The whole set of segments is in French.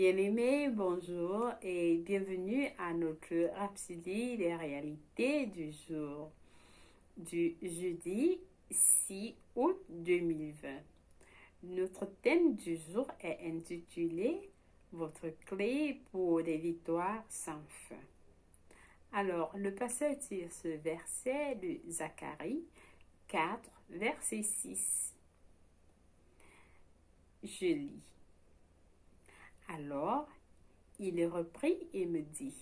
Bien-aimés, bonjour et bienvenue à notre Rhapsodie des réalités du jour du jeudi 6 août 2020. Notre thème du jour est intitulé Votre clé pour des victoires sans fin. Alors, le pasteur tire ce verset de Zacharie 4, verset 6. Je lis. Alors, il reprit et me dit,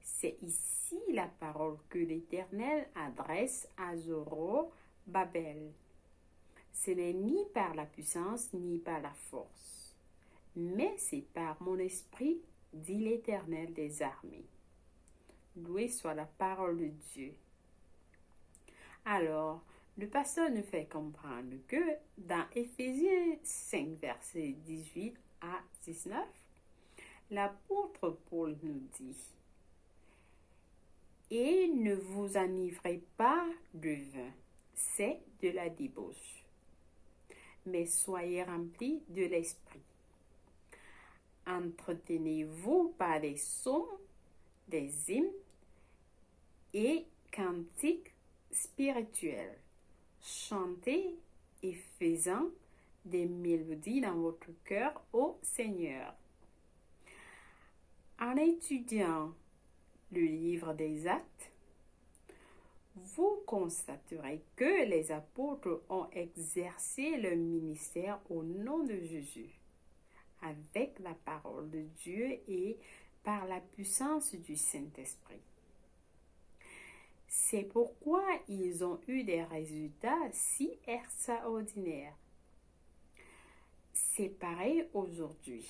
c'est ici la parole que l'Éternel adresse à Zorobabel. Ce n'est ni par la puissance ni par la force, mais c'est par mon esprit, dit l'Éternel des armées. Loué soit la parole de Dieu. Alors, le pasteur nous fait comprendre que dans Éphésiens 5, versets 18 à 19, l'apôtre Paul nous dit, et ne vous enivrez pas de vin, c'est de la débauche, mais soyez remplis de l'esprit. Entretenez-vous par des psaumes, des hymnes et cantiques spirituels. Chantez et faisant des mélodies dans votre cœur au Seigneur. En étudiant le livre des Actes, vous constaterez que les apôtres ont exercé leur ministère au nom de Jésus, avec la parole de Dieu et par la puissance du Saint-Esprit. C'est pourquoi ils ont eu des résultats si extraordinaires. C'est pareil aujourd'hui.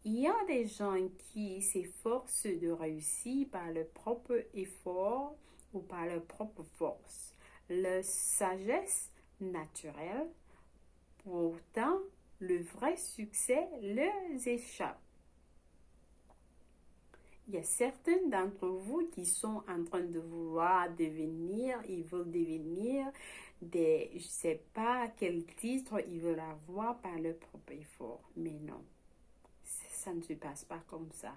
Il y a des gens qui s'efforcent de réussir par leur propre effort ou par leur propre force, leur sagesse naturelle. Pourtant, le vrai succès leur échappe. Il y a certains d'entre vous qui sont en train de vouloir devenir, ils veulent devenir je ne sais pas quel titre ils veulent avoir par leur propre effort, mais non. Ça ne se passe pas comme ça.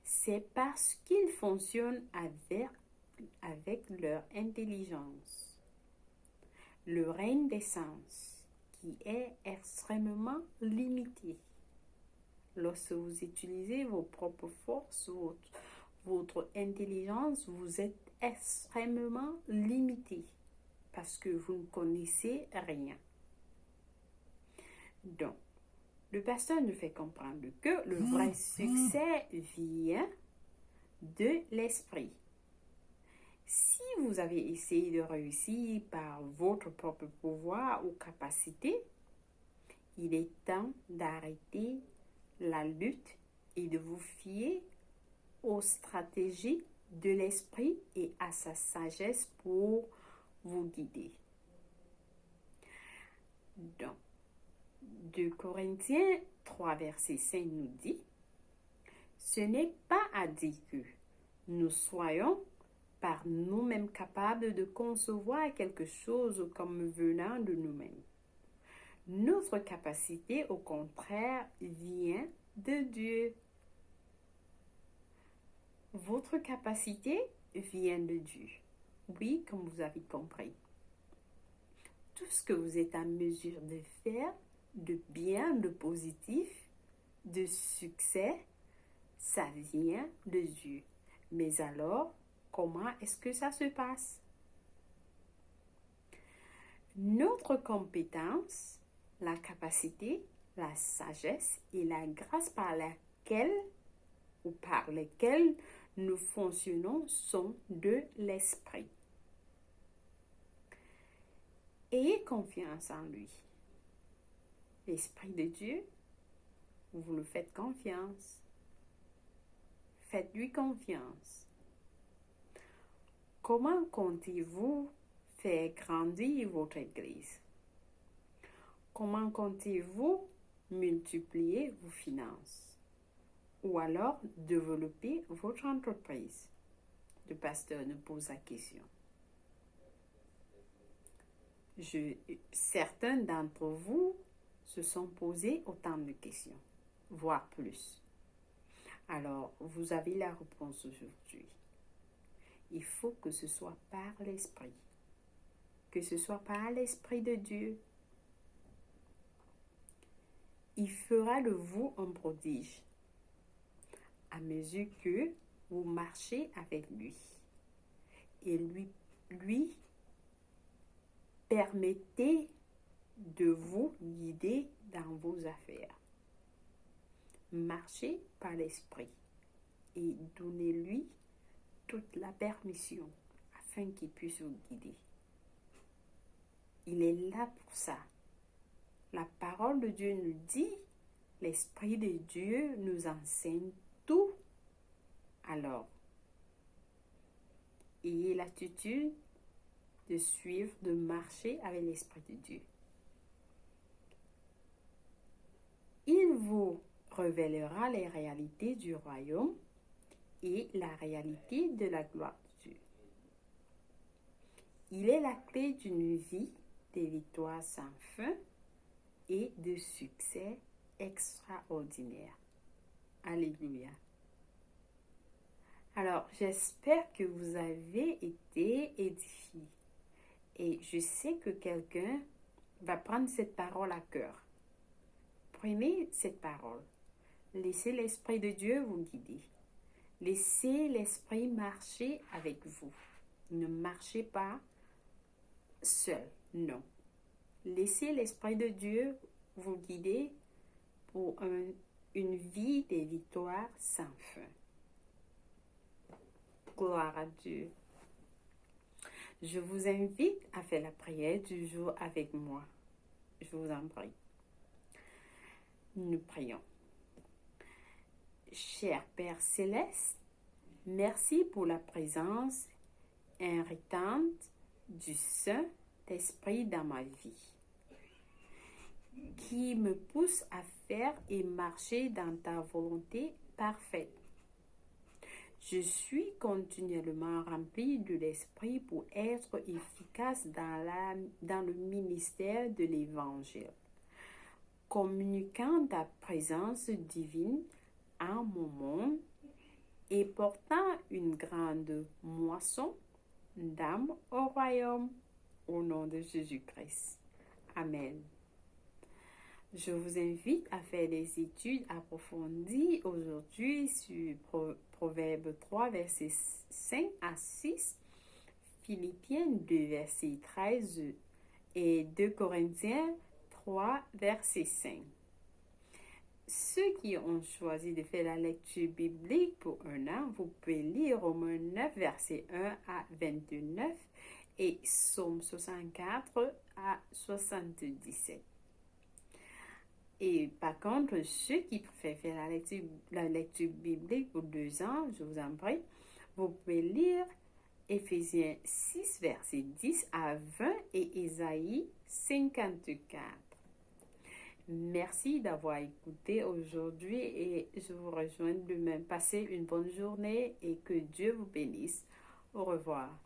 C'est parce qu'ils fonctionnent avec leur intelligence. Le règne des sens, qui est extrêmement limité. Lorsque vous utilisez vos propres forces, votre intelligence, vous êtes extrêmement limité parce que vous ne connaissez rien. Donc, le pasteur nous fait comprendre que le vrai succès vient de l'esprit. Si vous avez essayé de réussir par votre propre pouvoir ou capacité, il est temps d'arrêter la lutte et de vous fier aux stratégies de l'esprit et à sa sagesse pour vous guider. Donc, 2 Corinthiens 3, verset 5 nous dit, ce n'est pas à dire que nous soyons par nous-mêmes capables de concevoir quelque chose comme venant de nous-mêmes. Notre capacité, au contraire, vient de Dieu. Votre capacité vient de Dieu. Oui, comme vous avez compris. Tout ce que vous êtes en mesure de faire, de bien, de positif, de succès, ça vient de Dieu. Mais alors, comment est-ce que ça se passe? Notre compétence, la capacité, la sagesse et la grâce par lesquelles nous fonctionnons sont de l'esprit. Ayez confiance en lui. L'Esprit de Dieu, vous le faites confiance. Faites-lui confiance. Comment comptez-vous faire grandir votre Église? Comment comptez-vous multiplier vos finances? Ou alors développer votre entreprise? Le pasteur nous pose la question. Certains d'entre vous se sont posés autant de questions, voire plus. Alors, vous avez la réponse aujourd'hui. Il faut que ce soit par l'Esprit, que ce soit par l'Esprit de Dieu. Il fera de vous un prodige à mesure que vous marchez avec lui et lui permettez de vous guider dans vos affaires. Marchez par l'Esprit et donnez-lui toute la permission afin qu'il puisse vous guider. Il est là pour ça. La parole de Dieu nous dit, l'Esprit de Dieu nous enseigne tout. Alors, ayez l'attitude de suivre, de marcher avec l'Esprit de Dieu. Il vous révélera les réalités du royaume et la réalité de la gloire de Dieu. Il est la clé d'une vie de victoire sans fin et de succès extraordinaire. Alléluia. Alors, j'espère que vous avez été édifiés. Et je sais que quelqu'un va prendre cette parole à cœur. Prenez cette parole. Laissez l'Esprit de Dieu vous guider. Laissez l'Esprit marcher avec vous. Ne marchez pas seul, non. Laissez l'Esprit de Dieu vous guider pour une vie de victoire sans fin. Gloire à Dieu. Je vous invite à faire la prière du jour avec moi. Je vous en prie. Nous prions. Cher Père Céleste, merci pour la présence irritante du Saint-Esprit dans ma vie, qui me pousse à faire et marcher dans ta volonté parfaite. Je suis continuellement rempli de l'Esprit pour être efficace dans le ministère de l'Évangile, communiquant ta présence divine en mon monde et portant une grande moisson d'âmes au royaume, au nom de Jésus-Christ. Amen. Je vous invite à faire des études approfondies aujourd'hui sur Proverbe 3, versets 5 à 6, Philippiens 2, verset 13 et 2 Corinthiens 3, verset 5. Ceux qui ont choisi de faire la lecture biblique pour un an, vous pouvez lire Romains 9, verset 1 à 29 et Psaume 64 à 77. Et par contre, ceux qui préfèrent faire la lecture biblique pour 2 ans, je vous en prie, vous pouvez lire Éphésiens 6, verset 10 à 20 et Ésaïe 54. Merci d'avoir écouté aujourd'hui et je vous rejoins demain. Passez une bonne journée et que Dieu vous bénisse. Au revoir.